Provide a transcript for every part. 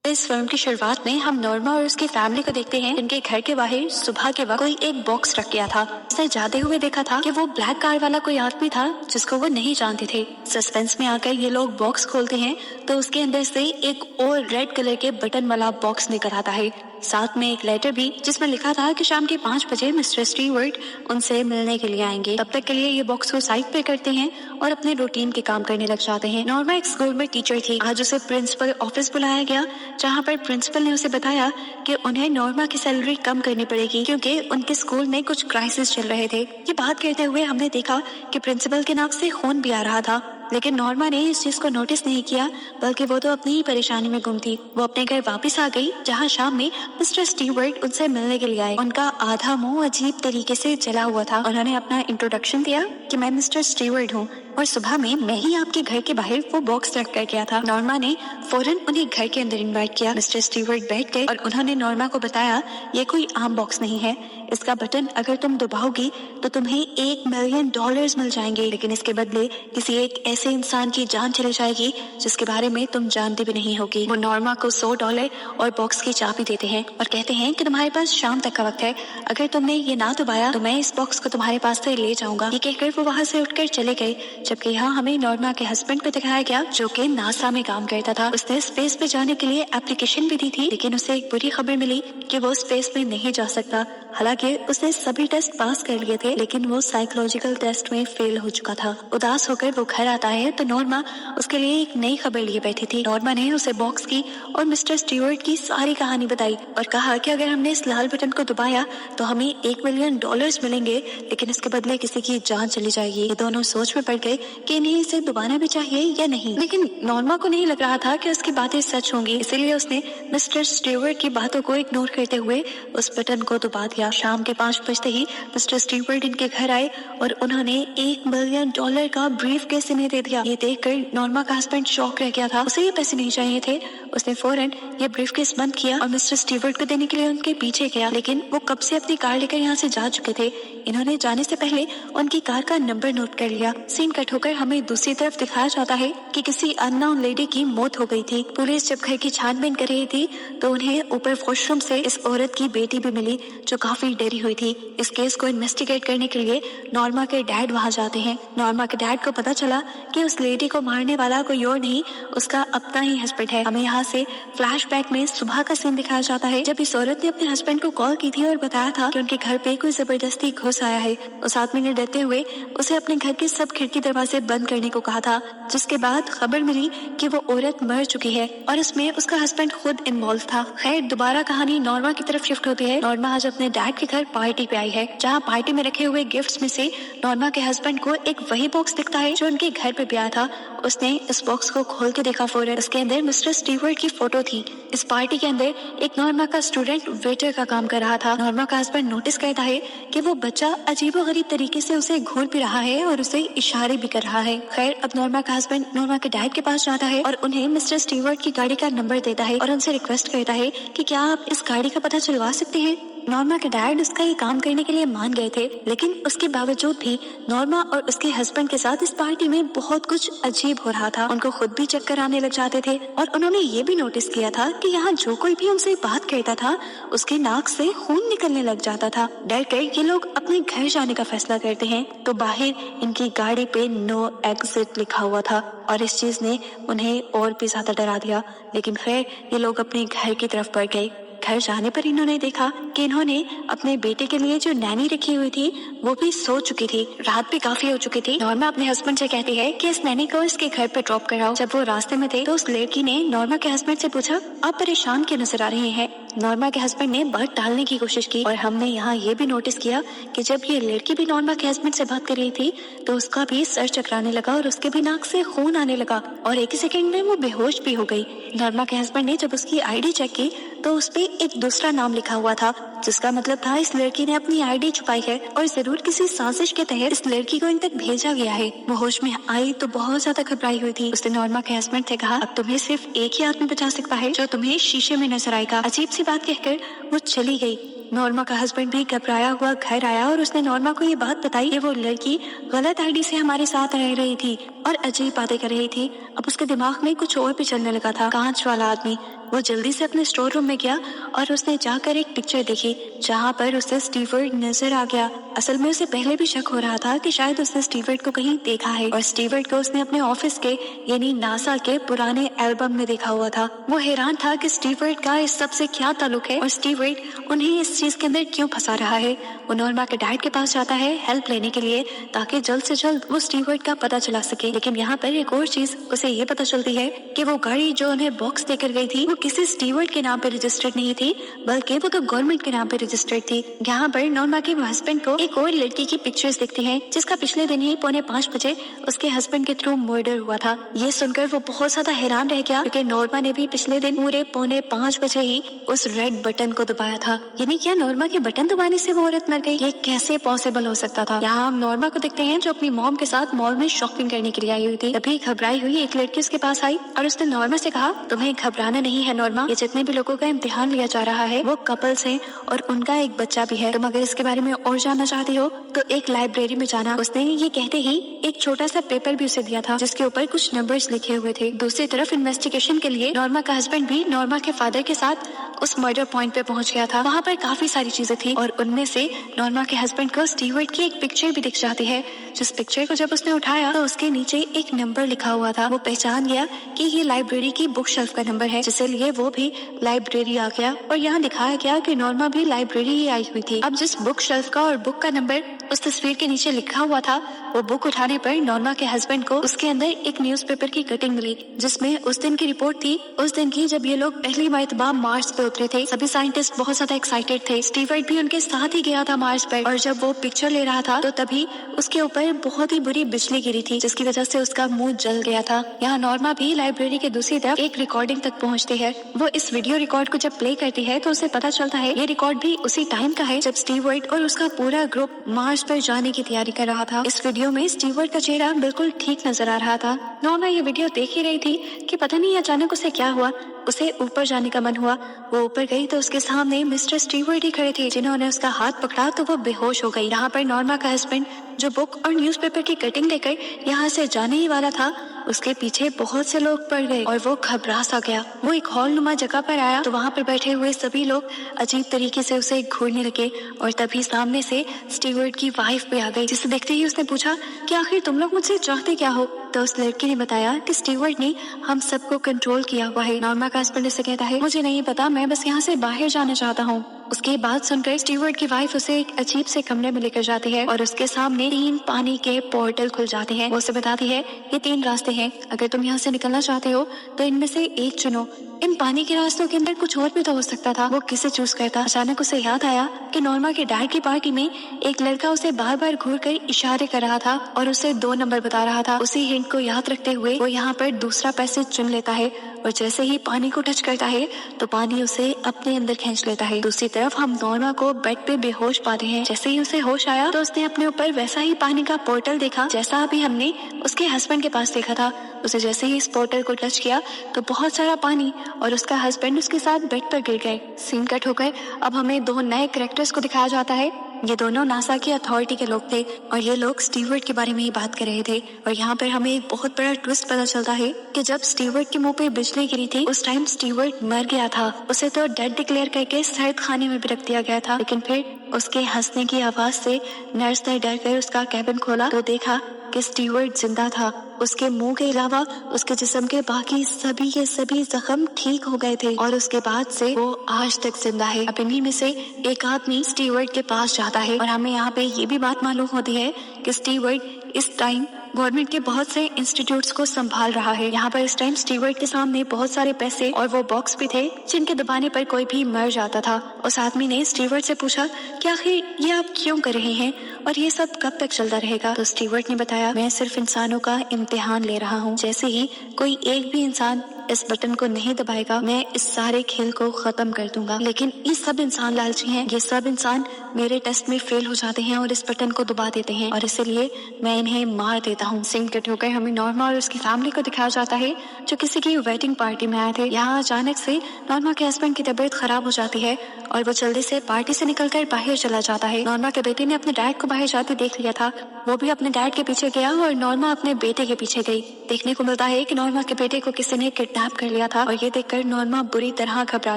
इस फिल्म की शुरुआत में हम नॉर्मा और उसकी फैमिली को देखते हैं। इनके घर के बाहर सुबह के वक्त कोई एक बॉक्स रख गया था। उसने जाते हुए देखा था कि वो ब्लैक कार वाला कोई आदमी था जिसको वो नहीं जानते थे। सस्पेंस में आकर ये लोग बॉक्स खोलते हैं तो उसके अंदर से एक और रेड कलर के बटन वाला बॉक्स निकल आता है, साथ में एक लेटर भी जिसमें लिखा था कि शाम के 5 बजे मिस्टर स्टीवर्ट उनसे मिलने के लिए आएंगे। तब तक के लिए ये बॉक्स को साइड पे करते हैं और अपने रूटीन के काम करने लग जाते हैं। नॉर्मा एक स्कूल में टीचर थी। आज उसे प्रिंसिपल ऑफिस बुलाया गया, जहाँ पर प्रिंसिपल ने उसे बताया कि उन्हें नॉर्मा की सैलरी कम करनी पड़ेगी क्योंकि उनके स्कूल में कुछ क्राइसिस चल रहे थे। ये बात करते हुए हमने देखा कि प्रिंसिपल के नाक से खून भी आ रहा था, लेकिन नॉर्मा ने इस चीज को नोटिस नहीं किया, बल्कि वो तो अपनी ही परेशानी में गुम थी। वो अपने घर वापस आ गई, जहाँ शाम में मिस्टर स्टीवर्ट उनसे मिलने के लिए आए। उनका आधा मुंह अजीब तरीके से जला हुआ था। उन्होंने अपना इंट्रोडक्शन दिया कि मैं मिस्टर स्टीवर्ट हूँ और सुबह में मैं ही आपके घर के बाहर वो बॉक्स रख कर गया था। नॉर्मा ने फौरन उन्हें घर के अंदर इनवाइट किया। मिस्टर स्टीवर्ट बैठ गए और उन्होंने नॉर्मा को बताया, ये कोई आम बॉक्स नहीं है, इसका बटन अगर तुम दबाओगी तो तुम्हें $1 मिलियन मिल जाएंगे, लेकिन इसके बदले किसी एक ऐसे इंसान की जान चली जाएगी जिसके बारे में तुम जानती भी नहीं होगी। वो नॉर्मा को $100 और बॉक्स की चाबी देते हैं और कहते हैं कि तुम्हारे पास शाम तक का वक्त है, अगर तुमने ये ना दबाया तो मैं इस बॉक्स को तुम्हारे पास से ले जाऊंगा। ये कहकर वो वहाँ से उठकर चले गए, जबकि यहाँ हमें नॉर्मा के हस्बैंड को दिखाया गया जो कि नासा में काम करता था। उसने स्पेस पे जाने के लिए एप्लीकेशन भी दी थी, लेकिन उसे एक बुरी खबर मिली कि वो स्पेस में नहीं जा सकता। हालांकि उसने सभी टेस्ट पास कर लिए थे, लेकिन वो साइकोलॉजिकल टेस्ट में फेल हो चुका था। उदास होकर वो घर आता है तो नॉर्मा उसके लिए एक नई खबर लिए बैठी थी। नॉर्मा ने उसे बॉक्स की और मिस्टर स्टीवर्ट की सारी कहानी बताई और कहा कि अगर हमने इस लाल बटन को दबाया तो हमें $1 मिलियन मिलेंगे, लेकिन इसके बदले किसी की जान चली जाएगी। ये दोनों सोच में पड़ गए कि इन्हें इसे दबाना भी चाहिए या नहीं, लेकिन नॉर्मा को नहीं लग रहा था कि उसकी बातें सच होंगी, इसीलिए उसने मिस्टर स्टीवर्ट की बातों को इग्नोर करते हुए उस बटन को दबा दिया। शाम के 5 बजते ही मिस्टर स्टीवर्ट इनके घर आए और उन्होंने $1 मिलियन का ब्रीफ केस इन्हें दे दिया। ये देखकर नॉर्मा का हस्बैंड शॉक रह गया था। उसे ये पैसे नहीं चाहिए थे। उसने फौरन ये ब्रीफ केस बंद किया और मिस्टर स्टीवर्ट को देने के लिए उनके पीछे गया, लेकिन वो कब से अपनी कार लेकर यहाँ से जा चुके थे। इन्होंने जाने से पहले उनकी कार का नंबर नोट कर लिया। सीन कट होकर हमें दूसरी तरफ दिखाया जाता है कि किसी अननोन लेडी की मौत हो गई थी। पुलिस जब घर की छानबीन कर रही थी तो उन्हें ऊपर वॉशरूम से इस औरत की बेटी भी मिली जो काफी डरी हुई थी। इस केस को इन्वेस्टिगेट करने के लिए नॉर्मा के डैड वहाँ जाते हैं। नॉर्मा के डैड को पता चला कि उस लेडी को मारने वाला कोई और नहीं, उसका अपना ही हस्बैंड है। हमें यहाँ से फ्लैशबैक में सुबह का सीन दिखाया जाता है, जब इस औरत ने अपने हस्बैंड को कॉल की थी और बताया था कि उनके घर पे कोई जबरदस्ती घुस आया है। उस आदमी ने डरते हुए उसे अपने घर के सब खिड़की दरवाजे बंद करने को कहा था, जिसके बाद खबर मिली कि वो औरत मर चुकी है और इसमें उसका हस्बैंड खुद इन्वॉल्व था। खैर, दोबारा कहानी नॉर्मा की तरफ शिफ्ट होती है। नॉर्मा आज अपने डैड के घर पार्टी पे आई है, जहाँ पार्टी में रखे हुए गिफ्ट्स में से नॉर्मा के हस्बैंड को एक वही बॉक्स दिखता है जो उनके घर पे भी आया था। उसने इस बॉक्स को खोल के देखा फौरन। इसके अंदर मिस्टर स्टीवर्ट की फोटो थी। इस पार्टी के अंदर एक नॉर्मा का स्टूडेंट वेटर का काम कर रहा था। नॉर्मा का हस्बैंड नोटिस करता है कि वो बच्चा अजीबोगरीब तरीके से उसे घूर भी रहा है और उसे इशारे भी कर रहा है। खैर, अब नॉर्मा का हस्बैंड नॉर्मा के डैड के पास जाता है और उन्हें मिस्टर स्टीवर्ट की गाड़ी का नंबर देता है और उनसे रिक्वेस्ट करता है कि क्या आप इस गाड़ी का पता चलवा सकते हैं। नॉर्मा के डैड उसका ये काम करने के लिए मान गए थे, लेकिन उसके बावजूद भी नॉर्मा और उसके हस्बैंड के साथ इस पार्टी में बहुत कुछ अजीब हो रहा था। उनको खुद भी चक्कर आने लग जाते थे और उन्होंने ये भी नोटिस किया था कि यहाँ जो कोई भी उनसे बात करता था उसके नाक से खून निकलने लग जाता था। डर कर ये लोग अपने घर जाने का फैसला करते हैं तो बाहर इनकी गाड़ी पे नो एग्जिट लिखा हुआ था और इस चीज ने उन्हें और भी ज्यादा डरा दिया। लेकिन खैर, ये लोग अपने घर की तरफ बढ़ गए। घर जाने पर इन्होंने देखा कि इन्होंने अपने बेटे के लिए जो नैनी रखी हुई थी वो भी सो चुकी थी। रात भी काफी हो चुकी थी। नॉर्मा अपने हस्बैंड से कहती है कि इस नैनी को इसके घर पे ड्रॉप कराओ। जब वो रास्ते में थे तो उस लड़की ने नॉर्मा के हस्बैंड से पूछा, आप परेशान क्यों नजर आ रहे हैं। नॉर्मा के हस्बैंड ने बात टालने की कोशिश की और हमने यहाँ ये भी नोटिस किया कि जब ये लड़की भी नॉर्मा के हस्बैंड से बात कर रही थी तो उसका भी सर चकराने लगा और उसके भी नाक से खून आने लगा और एक ही सेकंड में वो बेहोश भी हो गई। नॉर्मा के हस्बैंड ने जब उसकी आईडी चेक की तो उस पे एक दूसरा नाम लिखा हुआ था, जिसका मतलब था इस लड़की ने अपनी आईडी छुपाई है और जरूर किसी साजिश के तहत इस लड़की को इन तक भेजा गया है। वो होश में आई तो बहुत ज्यादा घबराई हुई थी। उसने नॉर्मा के हस्बैंड से कहा, अब तुम्हें सिर्फ एक ही आदमी बचा सकता है जो तुम्हें शीशे में नजर आएगा। अजीब सी बात कहकर वो चली गई। नॉर्मा का हस्बैंड भी घबराया हुआ घर आया और उसने नॉर्मा को ये बात बताई कि वो लड़की गलत आईडी से हमारे साथ रह रही थी और अजीब बातें कर रही थी। अब उसके दिमाग में कुछ और भी चलने लगा था। कांच वाला आदमी। वो जल्दी से अपने स्टोर रूम में गया और उसने जाकर एक पिक्चर देखी जहाँ पर उसे स्टीवर्ट नजर आ गया। असल में उसे पहले भी शक हो रहा था कि शायद उसने स्टीवर्ट को कहीं देखा है और स्टीवर्ट को उसने अपने ऑफिस के यानी नासा के पुराने एल्बम में देखा हुआ था। वो हैरान था कि स्टीवर्ट का इस सब से क्या ताल्लुक है और स्टीवर्ट उन्हें इस चीज के अंदर क्यों फंसा रहा है। वो नॉर्मा के डैड के पास जाता है हेल्प लेने के लिए ताकि जल्द से जल्द वो स्टीवर्ट का पता चला सके। लेकिन यहाँ पर एक और चीज उसे ये पता चलती है कि वो गाड़ी जो उन्हें बॉक्स देकर गई थी वो किसी स्टीवर्ट के नाम पे रजिस्टर्ड नहीं थी, बल्कि वो तो गवर्नमेंट के नाम पे रजिस्टर्ड थी। यहाँ पर नॉर्मा के हस्बैंड को एक और लड़की की पिक्चर्स दिखती हैं जिसका पिछले दिन ही 4:45 बजे उसके हस्बैंड के थ्रू मर्डर हुआ था। ये सुनकर वो बहुत ज्यादा हैरान रह गया क्योंकि नॉर्मा ने भी पिछले दिन पूरे 4:45 बजे ही उस रेड बटन को दबाया था। यानी क्या नॉर्मा के बटन दबाने से वो औरत मर गई? ये कैसे पॉसिबल हो सकता था? यहाँ हम नॉर्मा को देखते हैं जो अपनी मॉम के साथ मॉल में शॉपिंग करने के लिए आई हुई थी। तभी घबराई हुई एक लड़की उसके पास आई और उसने नॉर्मा से कहा, तुम्हें घबराना नहीं है नॉर्मा, ये जितने भी लोगों का इम्तिहान लिया जा रहा है वो कपल्स हैं और उनका एक बच्चा भी है। तुम अगर इसके बारे में और जानना चाहती हो तो एक लाइब्रेरी में जाना। उसने ये कहते ही एक छोटा सा पेपर भी उसे दिया था जिसके ऊपर कुछ नंबर्स लिखे हुए थे। दूसरी तरफ इन्वेस्टिगेशन के लिए नॉर्मा का हस्बैंड भी नॉर्मा के फादर के साथ उस मर्डर पॉइंट पे पहुंच गया था। वहाँ पर काफी सारी चीजें थी और उनमें से नॉर्मा के हस्बैंड को स्टीवर्ट की एक पिक्चर भी दिख जाती है। जिस पिक्चर को जब उसने उठाया तो उसके नीचे एक नंबर लिखा हुआ था। वो पहचान गया कि ये लाइब्रेरी की बुक शेल्फ का नंबर है, जिसके लिए वो भी लाइब्रेरी आ गया और यहाँ दिखाया गया कि नॉर्मा भी लाइब्रेरी ही आई हुई थी। अब जिस बुक शेल्फ का और बुक का नंबर उस तस्वीर के नीचे लिखा हुआ था, वो बुक उठाने पर नॉर्मा के हस्बैंड को उसके अंदर एक न्यूज़पेपर की कटिंग मिली जिसमें उस दिन की रिपोर्ट थी, उस दिन की जब ये लोग पहली मर्तबा मार्स पे उतरे थे। सभी साइंटिस्ट बहुत ज्यादा एक्साइटेड थे। स्टीवर्ट भी उनके साथ ही गया था मार्स पर और जब वो पिक्चर ले रहा था तो तभी उसके ऊपर बहुत ही बुरी बिजली गिरी थी जिसकी वजह से उसका मुंह जल गया था। यहाँ नॉर्मा भी लाइब्रेरी के दूसरी तरफ एक रिकॉर्डिंग तक पहुँचती है। वो इस वीडियो रिकॉर्ड को जब प्ले करती है तो उसे पता चलता है ये रिकॉर्ड भी उसी टाइम का है जब स्टीवर्ट और उसका पूरा ग्रुप मार्स पर जाने की तैयारी कर रहा था। इस वीडियो में स्टीवर्ट का चेहरा बिल्कुल ठीक नजर आ रहा था। नॉर्मा ये वीडियो देख ही रही थी कि पता नहीं अचानक उसे क्या हुआ, उसे ऊपर जाने का मन हुआ। वो ऊपर गई तो उसके सामने मिस्टर स्टीवर्ट ही खड़े थे जिन्होंने उसका हाथ पकड़ा तो वो बेहोश हो गई। यहाँ पर नॉर्मा का हस्बैंड जो बुक और न्यूज़पेपर की कटिंग लेकर यहाँ से जाने ही वाला था, उसके पीछे बहुत से लोग पड़ गए और वो घबरा सा गया। वो एक हॉल नुमा जगह पर आया तो वहाँ पर बैठे हुए सभी लोग अजीब तरीके से उसे घूरने लगे और तभी सामने से स्टीवर्ट की वाइफ भी आ गई, जिसे देखते ही उसने पूछा कि आखिर तुम लोग मुझसे चाहते क्या हो? तो उस लड़की ने बताया कि स्टीवर्ट ने हम सबको कंट्रोल किया हुआ है। नॉर्मा का हस्बैंड उसे कहता है, मुझे नहीं पता, मैं बस यहाँ से बाहर जाना चाहता हूँ। उसकी बात सुनकर स्टीवर्ट की वाइफ उसे एक अजीब से कमरे में लेकर जाती है और उसके सामने 3 पानी के पोर्टल खुल जाते हैं। वो उसे बताती है ये 3 रास्ते हैं, अगर तुम यहाँ से निकलना चाहते हो तो इनमें से एक चुनो। इन पानी के रास्तों के अंदर कुछ और भी तो हो सकता था। वो किसे चूज करता? अचानक उसे याद आया कि नॉर्मा के डैड की पार्टी में एक लड़का उसे बार बार घूर कर इशारे कर रहा था और उसे 2 नंबर बता रहा था। उसी हिंट को याद रखते हुए वो यहाँ पर दूसरा पैसेज चुन लेता है और जैसे ही पानी को टच करता है तो पानी उसे अपने अंदर खींच लेता है। दूसरी तरफ हम नॉर्मा को बेड पे बेहोश पाते हैं। जैसे ही उसे होश आया तो उसने अपने ऊपर वैसा ही पानी का पोर्टल देखा जैसा अभी हमने उसके हस्बैंड के पास देखा था। उसे जैसे ही इस पोर्टल को टच किया तो बहुत सारा पानी और उसका हस्बैंड उसके साथ बेड पर गिर गए। सीन कट होकर अब हमें 2 नए कैरेक्टर्स को दिखाया जाता है। ये दोनों नासा की अथॉरिटी के लोग थे और ये लोग स्टीवर्ट के बारे में ही बात कर रहे थे। और यहाँ पर हमें एक बहुत बड़ा ट्विस्ट पता चलता है कि जब स्टीवर्ट के मुंह पे बिजली गिरी थी उस टाइम स्टीवर्ट मर गया था। उसे तो डेड डिक्लेयर करके सर्द खाने में भी रख दिया गया था, लेकिन फिर उसके हंसने की आवाज से नर्स ने डर कर उसका कैबिन खोला तो देखा कि स्टीवर्ट जिंदा था। उसके मुंह के अलावा उसके जिस्म के बाकी सभी के सभी जख्म ठीक हो गए थे और उसके बाद से वो आज तक जिंदा है। अब इन्हीं में से एक आदमी स्टीवर्ट के पास जाता है और हमें यहाँ पे ये भी बात मालूम होती है कि स्टीवर्ट इस टाइम गवर्नमेंट के बहुत से इंस्टीट्यूट्स को संभाल रहा है। यहाँ पर इस टाइम स्टीवर्ट के सामने बहुत सारे पैसे और वो बॉक्स भी थे जिनके दबाने पर कोई भी मर जाता था। उस आदमी ने स्टीवर्ट से पूछा कि आखिर ये आप क्यों कर रहे हैं और ये सब कब तक चलता रहेगा? तो स्टीवर्ट ने बताया, मैं सिर्फ इंसानों का इम्तिहान ले रहा हूँ। जैसे ही कोई एक भी इंसान इस बटन को नहीं दबाएगा मैं इस सारे खेल को खत्म कर दूंगा। लेकिन ये सब इंसान लालची हैं, ये सब इंसान मेरे टेस्ट में फेल हो जाते हैं और इस बटन को दबा देते हैं और इसलिए मैं इन्हें मार देता हूँ। सीन कट होकर हमें नॉर्मा और उसकी फैमिली को दिखाया जाता है जो किसी की वेडिंग पार्टी में आए थे। यहाँ अचानक से नॉर्मा के हस्बैंड की तबीयत खराब हो जाती है और वो जल्दी से पार्टी से निकलकर बाहर चला जाता है। नॉर्मा के बेटे ने अपने डैड को बाहर जाते देख लिया था, वो भी अपने डैड के पीछे गया और नॉर्मा अपने बेटे के पीछे गई। देखने को मिलता है कि नॉर्मा के बेटे को किसी ने किडनैप कर लिया था और ये देखकर नॉर्मा बुरी तरह घबरा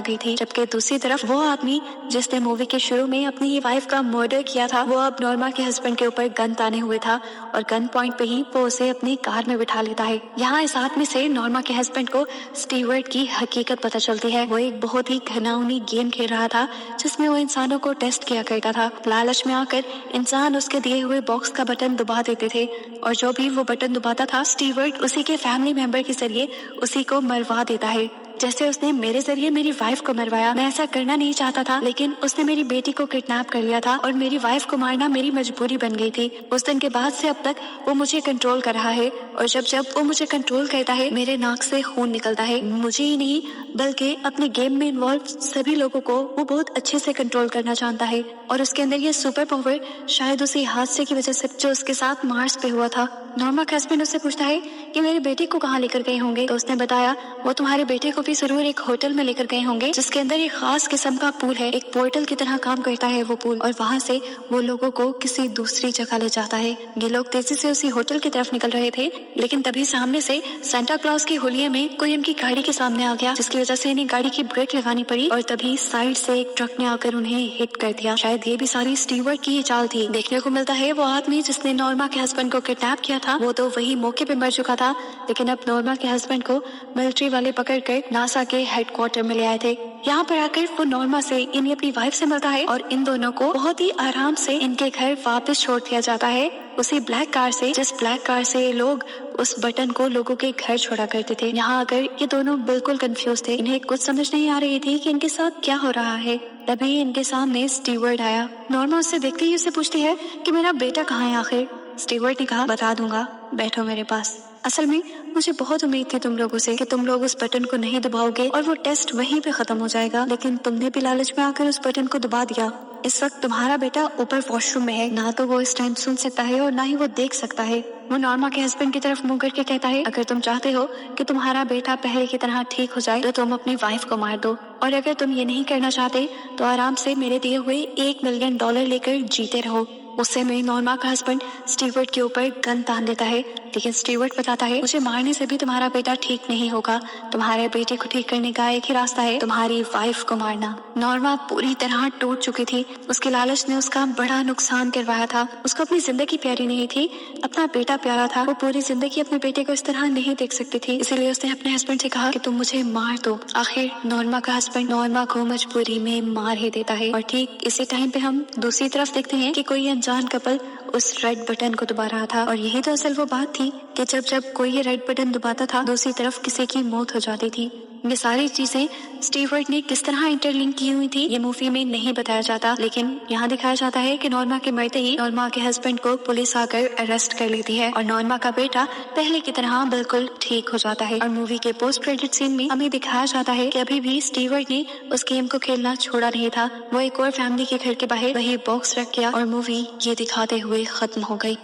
गई थी। जबकि दूसरी तरफ वो आदमी जिसने मूवी के शुरू में अपनी वाइफ का मर्डर किया था, वो अब नॉर्मा के हस्बैंड के ऊपर गन ताने हुए था और गन पॉइंट पे ही वो उसे अपनी कार में बिठा लेता है। यहाँ इस आदमी से नॉर्मा के हस्बैंड को स्टीवर्ट की हकीकत पता चलती है। वो एक बहुत ही घिनौनी गेम खेल रहा था जिसमें वो इंसानों को टेस्ट किया करता था। लालच में आकर इंसान उसके दिए हुए बॉक्स का बटन दबा देते थे और जो भी वो बटन दबाता था, स्टीवर्ट उसी के फैमिली मेंबर के जरिए उसी को मरवा देता है। जैसे उसने मेरे जरिए मेरी वाइफ को मरवाया। मैं ऐसा करना नहीं चाहता था, लेकिन उसने मेरी बेटी को किडनैप कर लिया था और मेरी वाइफ को मारना मेरी मजबूरी बन गई थी। उस दिन के बाद से अब तक वो मुझे कंट्रोल कर रहा है और जब जब वो मुझे कंट्रोल करता है, मेरे नाक से खून निकलता है। मुझे ही नहीं बल्कि अपने गेम में इन्वॉल्व सभी लोगों को वो बहुत अच्छे से कंट्रोल करना जानता है और उसके अंदर ये सुपर पावर शायद उसी हादसे की वजह से जो उसके साथ मार्स पे हुआ था। नॉर्मा का हस्बैंड उससे पूछता है कि मेरे बेटे को कहाँ लेकर गए होंगे, तो उसने बताया वो तुम्हारे बेटे को भी जरूर एक होटल में लेकर गए होंगे जिसके अंदर एक खास किस्म का पूल है, एक पोर्टल की तरह काम करता है वो पूल, और वहाँ से वो लोगों को किसी दूसरी जगह ले जाता है। ये लोग तेजी से उसी होटल की तरफ निकल रहे थे, लेकिन तभी सामने से सेंटा क्लॉज की होलिये में कोई उनकी गाड़ी के सामने आ गया, जिसकी वजह से इन्हें गाड़ी की ब्रेक लगानी पड़ी और तभी साइड से एक ट्रक ने आकर उन्हें हिट कर दिया। शायद ये भी सारी स्टीवर्ट की ही चाल थी। देखने को मिलता है वो आदमी जिसने नॉर्मा के हस्बैंड को किडनैप किया था, वो तो वही मौके पे मर चुका था, लेकिन अब नॉर्मा के हस्बैंड को मिलिट्री वाले पकड़कर नासा के हेडक्वार्टर में ले आए थे। यहाँ पर आकर वो नॉर्मा से इन्हें अपनी वाइफ से मिलता है और इन दोनों को बहुत ही आराम से इनके घर वापस छोड़ दिया जाता है, उसी ब्लैक कार से जिस ब्लैक कार से लोग उस बटन को लोगों के घर छोड़ा करते थे। यहाँ आकर ये दोनों बिल्कुल कंफ्यूज थे, इन्हें कुछ समझ नहीं आ रही थी कि इनके साथ क्या हो रहा है। तभी इनके सामने स्टीवर्ड आया। नॉर्मा उससे देखते ही उससे पूछती है कि मेरा बेटा कहाँ है आखिर। स्टीवर्ड ने कहा बता दूंगा, बैठो मेरे पास। असल में मुझे बहुत उम्मीद थी तुम लोगों से कि तुम लोग उस बटन को नहीं दबाओगे और वो टेस्ट वहीं पे खत्म हो जाएगा, लेकिन तुमने भी लालच में आकर उस बटन को दबा दिया। इस वक्त तुम्हारा बेटा ऊपर वॉशरूम में है, ना तो वो इस टाइम सुन सकता है और ना ही वो देख सकता है। वो नॉर्मा के हस्बैंड की तरफ मुंह करके कहता है अगर तुम चाहते हो कि तुम्हारा बेटा पहले की तरह ठीक हो जाए तो तुम अपनी वाइफ को मार दो, और अगर तुम ये नहीं करना चाहते तो आराम से मेरे दिए हुए $1 मिलियन लेकर जीते रहो। उससे में नॉर्मा का हस्बैंड स्टीवर्ट के ऊपर गन तान देता है, लेकिन स्टीवर्ट बताता है मुझे मारने से भी तुम्हारा बेटा ठीक नहीं होगा, तुम्हारे बेटे को ठीक करने का एक ही रास्ता है, तुम्हारी वाइफ को मारना। नॉर्मा पूरी तरह टूट चुकी थी, उसके लालच ने उसका बड़ा नुकसान करवाया था। उसको अपनी जिंदगी प्यारी नहीं थी, अपना बेटा प्यारा था। वो पूरी जिंदगी अपने बेटे को इस तरह नहीं देख सकती थी, इसीलिए उसने अपने हस्बैंड से कहा कि तुम मुझे मार दो। आखिर नॉर्मा का हस्बैंड नॉर्मा को मजबूरी में मार ही देता है और ठीक इसी टाइम पे हम दूसरी तरफ देखते हैं कि कोई अनजान कपल उस रेड बटन को दबा रहा था, और यही तो असल वो बात थी कि जब जब कोई ये रेड बटन दबाता था दूसरी तरफ किसी की मौत हो जाती थी। ये सारी चीजें स्टीवर्ट ने किस तरह इंटरलिंक की हुई थी ये मूवी में नहीं बताया जाता, लेकिन यहाँ दिखाया जाता है कि नॉर्मा के मरते ही नॉर्मा के हस्बैंड को पुलिस आकर अरेस्ट कर लेती है और नॉर्मा का बेटा पहले की तरह बिल्कुल ठीक हो जाता है। और मूवी के पोस्ट क्रेडिट सीन में हमें दिखाया जाता है कि अभी भी स्टीवर्ट ने उस गेम को खेलना छोड़ा नहीं था। वो एक और फैमिली के घर के बाहर वही बॉक्स रख गया और मूवी ये दिखाते हुए खत्म हो गई।